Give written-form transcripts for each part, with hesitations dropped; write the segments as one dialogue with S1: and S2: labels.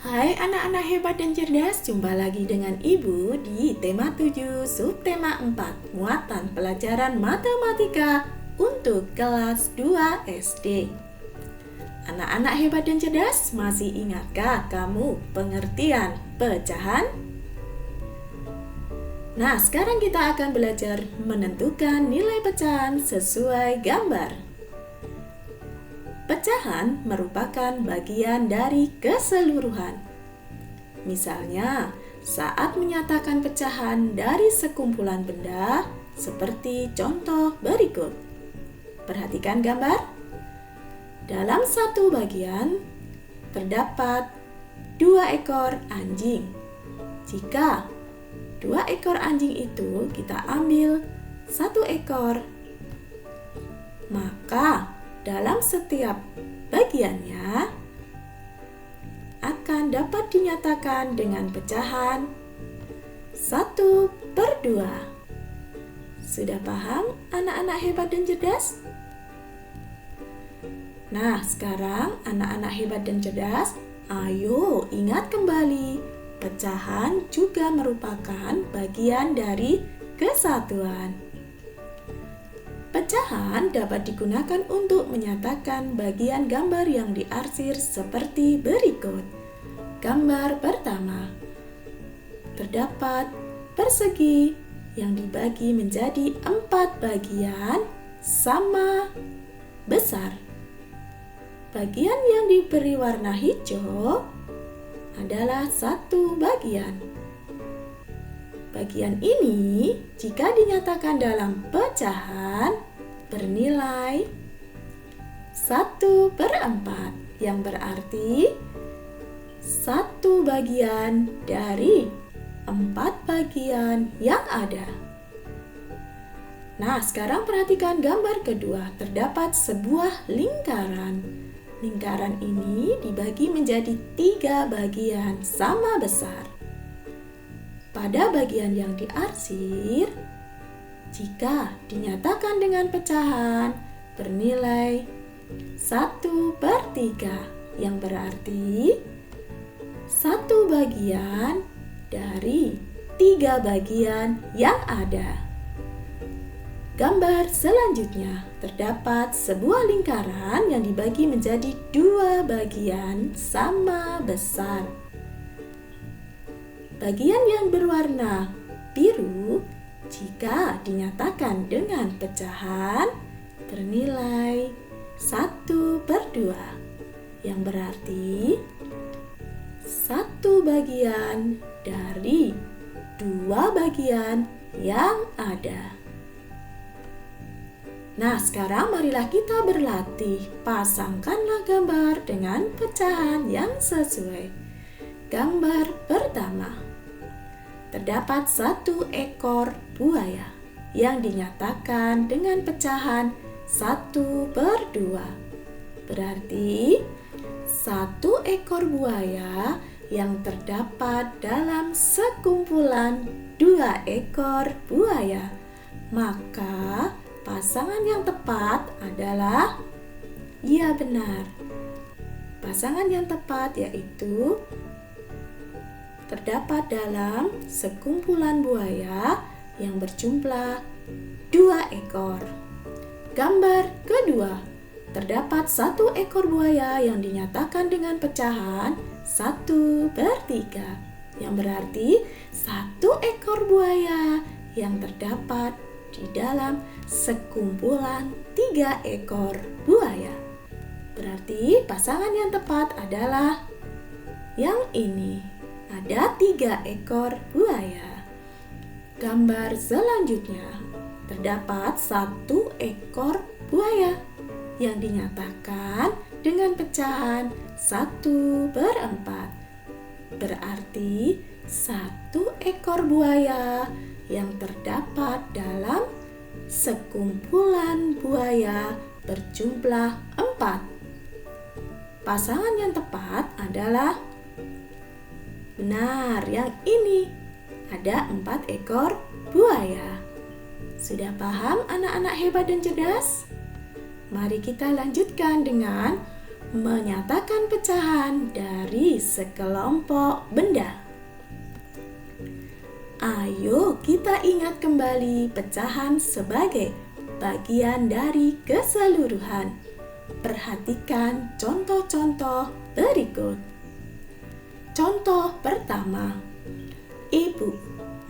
S1: Hai anak-anak hebat dan cerdas, jumpa lagi dengan Ibu di tema 7, subtema 4, muatan pelajaran matematika untuk kelas 2 SD. Anak-anak hebat dan cerdas, masih ingatkah kamu pengertian pecahan? Nah, sekarang kita akan belajar menentukan nilai pecahan sesuai gambar. Pecahan merupakan bagian dari keseluruhan. Misalnya, saat menyatakan pecahan dari sekumpulan benda, seperti contoh berikut. Perhatikan gambar. Dalam satu bagian, terdapat 2 ekor anjing. Jika 2 ekor anjing itu kita ambil 1 ekor, maka dalam setiap bagiannya akan dapat dinyatakan dengan pecahan 1/2. Sudah paham anak-anak hebat dan cerdas? Nah, sekarang anak-anak hebat dan cerdas, ayo ingat kembali, pecahan juga merupakan bagian dari kesatuan. Pecahan dapat digunakan untuk menyatakan bagian gambar yang diarsir seperti berikut. Gambar pertama, terdapat persegi yang dibagi menjadi 4 bagian sama besar. Bagian yang diberi warna hijau adalah 1 bagian. Bagian ini jika dinyatakan dalam pecahan bernilai 1/4, yang berarti 1 bagian dari 4 bagian yang ada. Nah, sekarang perhatikan gambar kedua. Terdapat sebuah lingkaran. Lingkaran ini dibagi menjadi 3 bagian sama besar. Pada bagian yang diarsir, jika dinyatakan dengan pecahan bernilai 1/3, yang berarti 1 bagian dari 3 bagian yang ada. Gambar selanjutnya, terdapat sebuah lingkaran yang dibagi menjadi 2 bagian sama besar. Bagian yang berwarna biru jika dinyatakan dengan pecahan bernilai 1/2, yang berarti 1 bagian dari 2 bagian yang ada. Nah, sekarang marilah kita berlatih. Pasangkanlah gambar dengan pecahan yang sesuai. Gambar pertama, terdapat 1 ekor buaya yang dinyatakan dengan pecahan 1/2. Berarti 1 ekor buaya yang terdapat dalam sekumpulan 2 ekor buaya. Maka pasangan yang tepat adalah, ya benar, pasangan yang tepat yaitu terdapat dalam sekumpulan buaya yang berjumlah 2 ekor. Gambar kedua, terdapat 1 ekor buaya yang dinyatakan dengan pecahan 1/3, yang berarti 1 ekor buaya yang terdapat di dalam sekumpulan 3 ekor buaya. Berarti pasangan yang tepat adalah yang ini. Ada 3 ekor buaya. Gambar selanjutnya, terdapat 1 ekor buaya yang dinyatakan dengan pecahan 1/4. Berarti 1 ekor buaya yang terdapat dalam sekumpulan buaya berjumlah 4. Pasangan yang tepat adalah, benar, yang ini. Ada 4 ekor buaya. Sudah paham anak-anak hebat dan cerdas? Mari kita lanjutkan dengan menyatakan pecahan dari sekelompok benda. Ayo kita ingat kembali pecahan sebagai bagian dari keseluruhan. Perhatikan contoh-contoh berikut. Contoh pertama, Ibu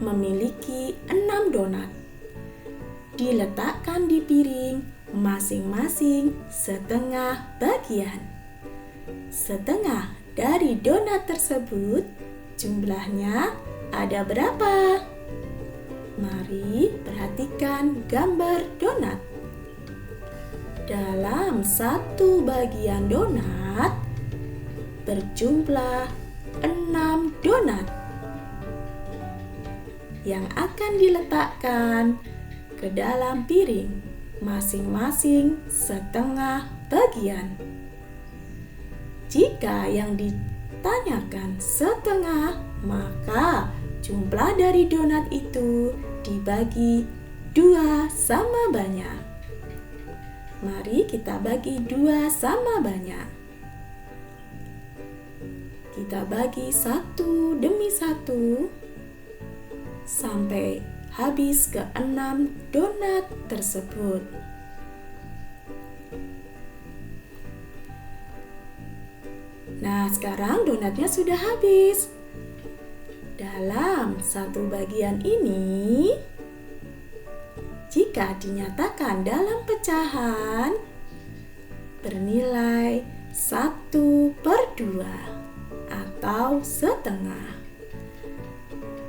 S1: memiliki 6 donat. Diletakkan di piring masing-masing setengah bagian. Setengah dari donat tersebut jumlahnya ada berapa? Mari perhatikan gambar donat. Dalam satu bagian donat berjumlah 6 donat yang akan diletakkan ke dalam piring masing-masing setengah bagian. Jika yang ditanyakan setengah, maka jumlah dari donat itu dibagi 2 sama banyak. Mari kita bagi 2 sama banyak. Kita bagi 1 demi 1 sampai habis ke 6 donat tersebut. Nah, sekarang donatnya sudah habis. Dalam satu bagian ini, jika dinyatakan dalam pecahan, bernilai 1/2 atau setengah.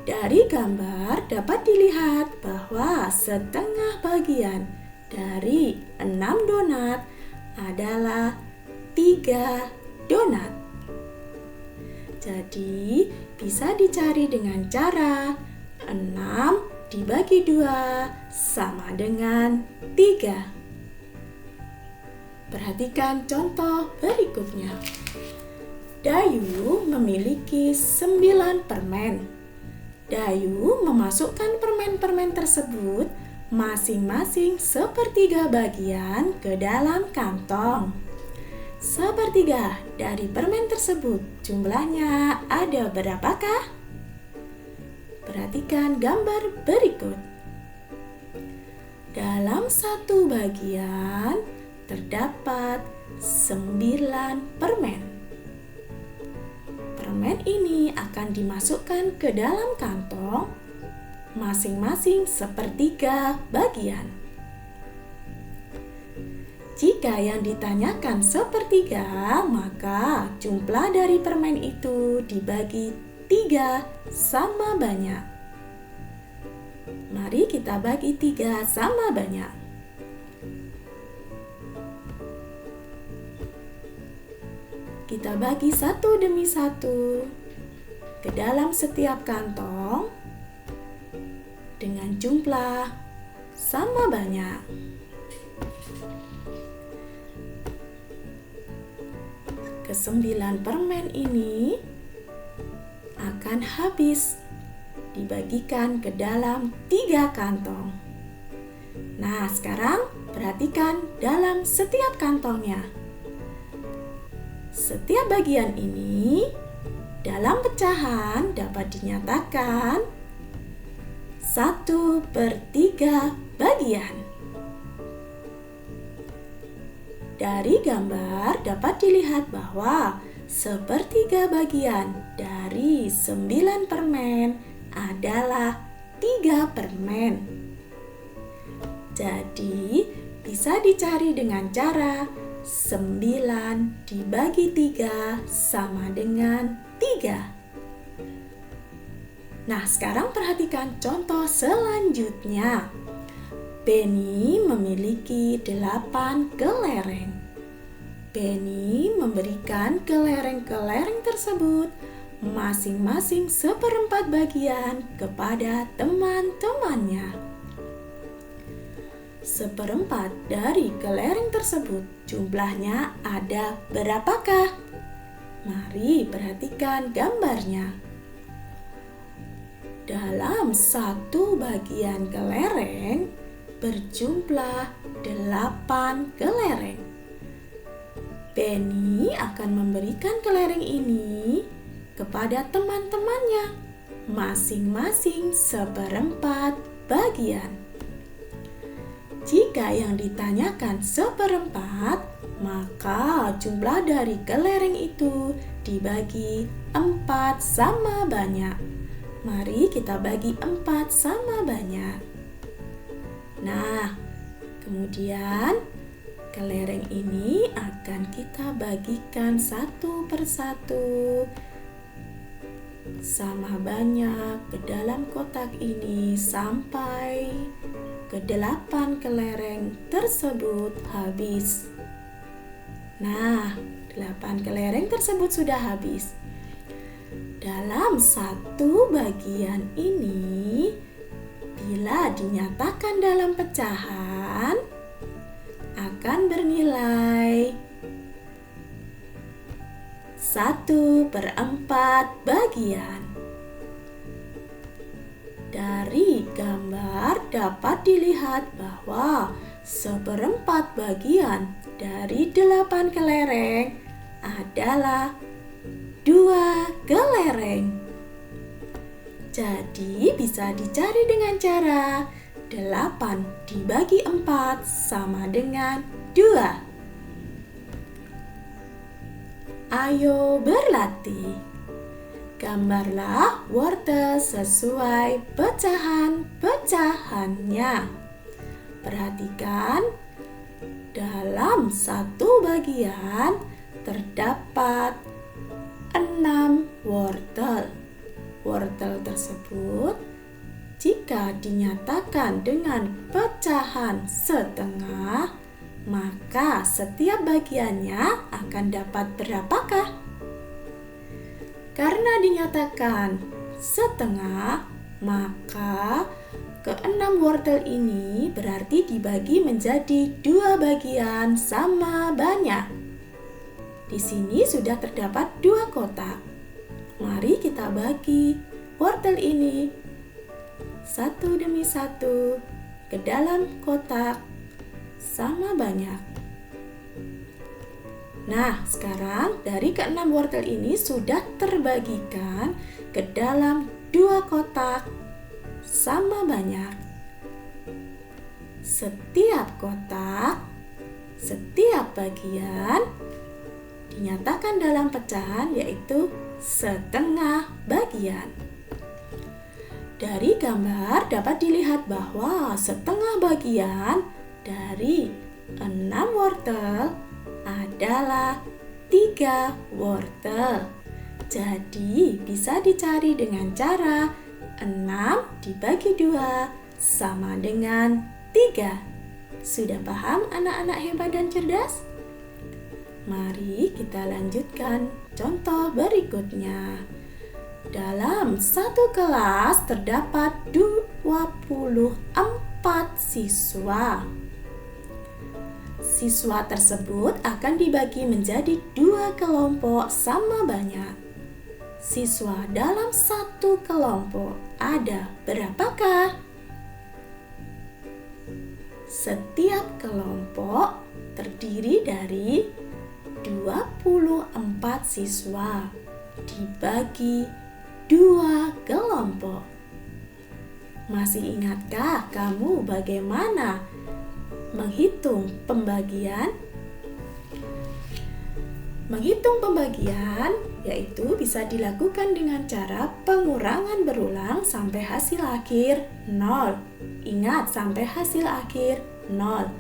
S1: Dari gambar dapat dilihat bahwa setengah bagian dari 6 donat adalah 3 donat. Jadi, bisa dicari dengan cara 6 dibagi 2 sama dengan 3. Perhatikan contoh berikutnya. Dayu memiliki 9 permen. Dayu memasukkan permen-permen tersebut masing-masing sepertiga bagian ke dalam kantong. Sepertiga dari permen tersebut jumlahnya ada berapakah? Perhatikan gambar berikut. Dalam satu bagian terdapat 9 permen. Permen ini akan dimasukkan ke dalam kantong masing-masing sepertiga bagian. Jika yang ditanyakan sepertiga, maka jumlah dari permen itu dibagi 3 sama banyak. Mari kita bagi 3 sama banyak. Kita bagi 1 demi 1 ke dalam setiap kantong dengan jumlah sama banyak. Ke-9 permen ini akan habis dibagikan ke dalam 3 kantong. Nah, sekarang perhatikan dalam setiap kantongnya. Setiap bagian ini dalam pecahan dapat dinyatakan 1/3 bagian. Dari gambar dapat dilihat bahwa sepertiga bagian dari 9 permen adalah 3 permen. Jadi, bisa dicari dengan cara 9 dibagi 3 sama dengan 3. Nah, sekarang perhatikan contoh selanjutnya. Benny memiliki 8 kelereng. Benny memberikan kelereng-kelereng tersebut masing-masing 1/4 bagian kepada teman-temannya. 1/4 dari kelereng tersebut jumlahnya ada berapakah? Mari perhatikan gambarnya. Dalam satu bagian kelereng berjumlah 8 kelereng. Penny akan memberikan kelereng ini kepada teman-temannya, masing-masing seperempat bagian. Jika yang ditanyakan seperempat, maka jumlah dari kelereng itu dibagi 4 sama banyak. Mari kita bagi 4 sama banyak. Nah, kemudian kelereng ini akan kita bagikan satu persatu sama banyak ke dalam kotak ini sampai ke-8 kelereng tersebut habis. Nah, 8 kelereng tersebut sudah habis. Dalam satu bagian ini, bila dinyatakan dalam pecahan, akan bernilai 1/4 bagian. Dari gambar dapat dilihat bahwa 1/4 bagian dari 8 kelereng adalah 2 kelereng. Jadi bisa dicari dengan cara 8 dibagi 4 sama dengan 2. Ayo berlatih. Gambarlah wortel sesuai pecahan-pecahannya. Perhatikan, dalam satu bagian terdapat 6 wortel. Wortel tersebut jika dinyatakan dengan pecahan setengah, maka setiap bagiannya akan dapat berapakah? Karena dinyatakan setengah, maka ke-6 wortel ini berarti dibagi menjadi 2 bagian sama banyak. Di sini sudah terdapat 2 kotak. Mari kita bagi wortel ini satu demi satu ke dalam kotak sama banyak. Nah, sekarang dari ke-6 wortel ini sudah terbagikan ke dalam 2 kotak sama banyak. Setiap kotak, setiap bagian dinyatakan dalam pecahan yaitu setengah bagian. Dari gambar dapat dilihat bahwa setengah bagian dari 6 wortel adalah 3 wortel. Jadi bisa dicari dengan cara 6 dibagi 2 sama dengan 3. Sudah paham anak-anak hebat dan cerdas? Mari kita lanjutkan contoh berikutnya. Dalam satu kelas terdapat 24 siswa. Siswa tersebut akan dibagi menjadi 2 kelompok sama banyak. Siswa dalam satu kelompok ada berapakah? Setiap kelompok terdiri dari 24 siswa dibagi 2 kelompok. Masih ingatkah kamu bagaimana menghitung pembagian? Menghitung pembagian yaitu bisa dilakukan dengan cara pengurangan berulang sampai hasil akhir 0. Ingat, sampai hasil akhir 0.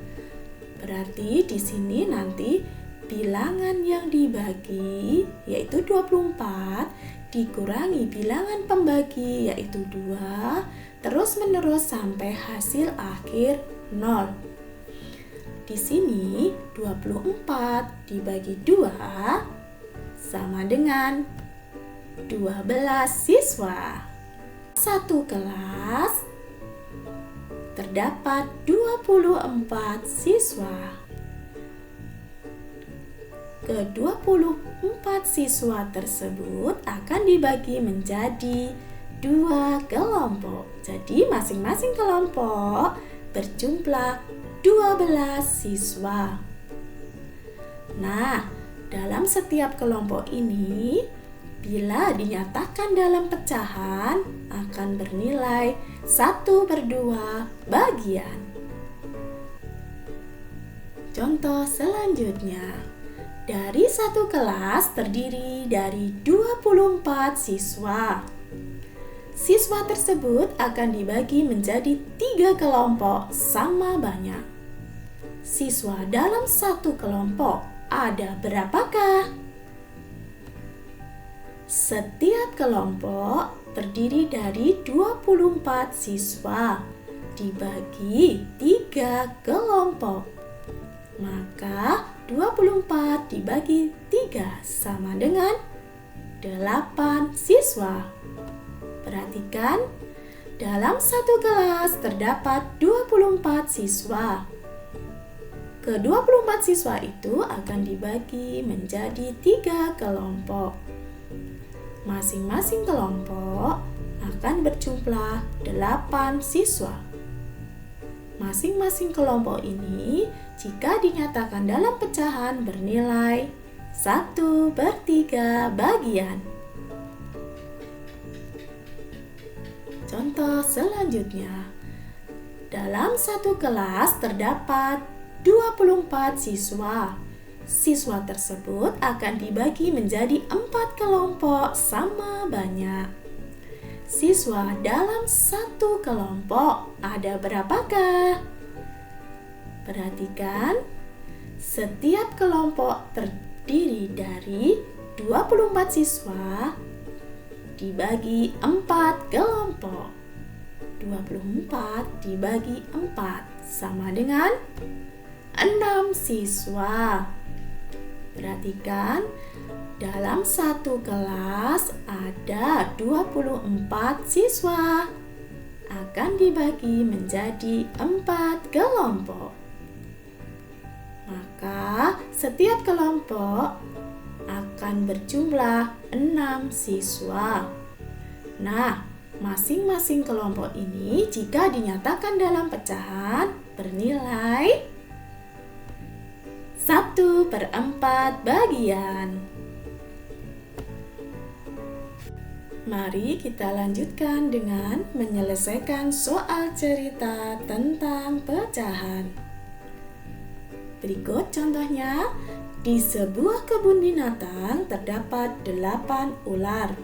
S1: Berarti di sini nanti bilangan yang dibagi yaitu 24 dikurangi bilangan pembagi yaitu 2 terus menerus sampai hasil akhir 0. Di sini 24 dibagi 2 sama dengan 12 siswa. Satu kelas terdapat 24 siswa. Ke-24 siswa tersebut akan dibagi menjadi 2 kelompok. Jadi masing-masing kelompok berjumlah 12 siswa. Nah, Dalam setiap kelompok ini, bila dinyatakan dalam pecahan, akan bernilai 1/2 bagian. Contoh selanjutnya, dari satu kelas terdiri dari 24 siswa. Siswa tersebut akan dibagi menjadi 3 kelompok sama banyak. Siswa dalam satu kelompok ada berapakah? Setiap kelompok terdiri dari 24 siswa dibagi 3 kelompok. Maka 24 dibagi 3 sama dengan 8 siswa. Perhatikan, dalam satu kelas terdapat 24 siswa. Ke-24 siswa itu akan dibagi menjadi 3 kelompok. Masing-masing kelompok akan berjumlah 8 siswa. Masing-masing kelompok ini jika dinyatakan dalam pecahan bernilai 1/3 bagian. Contoh selanjutnya, dalam satu kelas terdapat 24 siswa. Siswa tersebut akan dibagi menjadi 4 kelompok sama banyak. Siswa dalam satu kelompok ada berapakah? Perhatikan, setiap kelompok terdiri dari 24 siswa dibagi 4 kelompok. 24 dibagi 4 sama dengan 6 siswa. Perhatikan, dalam satu kelas ada 24 siswa. Akan dibagi menjadi 4 kelompok. Maka setiap kelompok akan berjumlah 6 siswa. Nah, masing-masing kelompok ini jika dinyatakan dalam pecahan bernilai 1/4 bagian. Mari kita lanjutkan dengan menyelesaikan soal cerita tentang pecahan. Berikut contohnya, di sebuah kebun binatang terdapat 8 ular.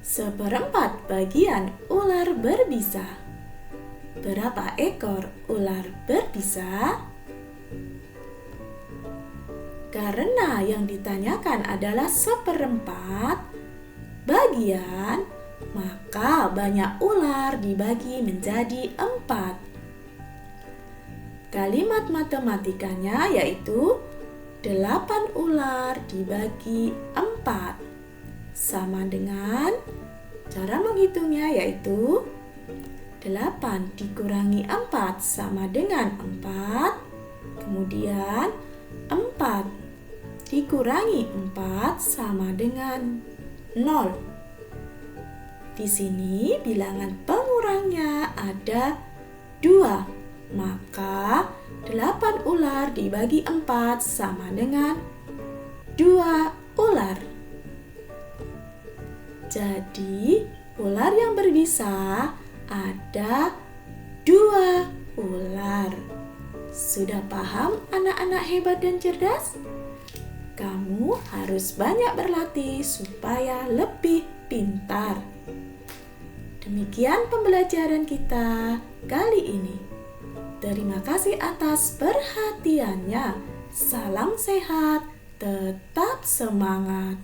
S1: 1/4 bagian ular berbisa. Berapa ekor ular berbisa? Karena yang ditanyakan adalah 1/4 bagian, maka banyak ular dibagi menjadi 4. Kalimat matematikanya yaitu 8 ular dibagi 4 sama dengan, cara menghitungnya yaitu 8 dikurangi 4 sama dengan 4, kemudian 4 dikurangi 4 sama dengan 0. Di sini bilangan pengurangnya ada 2, maka 8 ular dibagi 4 sama dengan 2 ular. Jadi, ular yang berbisa ada 2 ular. Sudah paham anak-anak hebat dan cerdas? Kamu harus banyak berlatih supaya lebih pintar. Demikian pembelajaran kita kali ini. Terima kasih atas perhatiannya. Salam sehat, tetap semangat.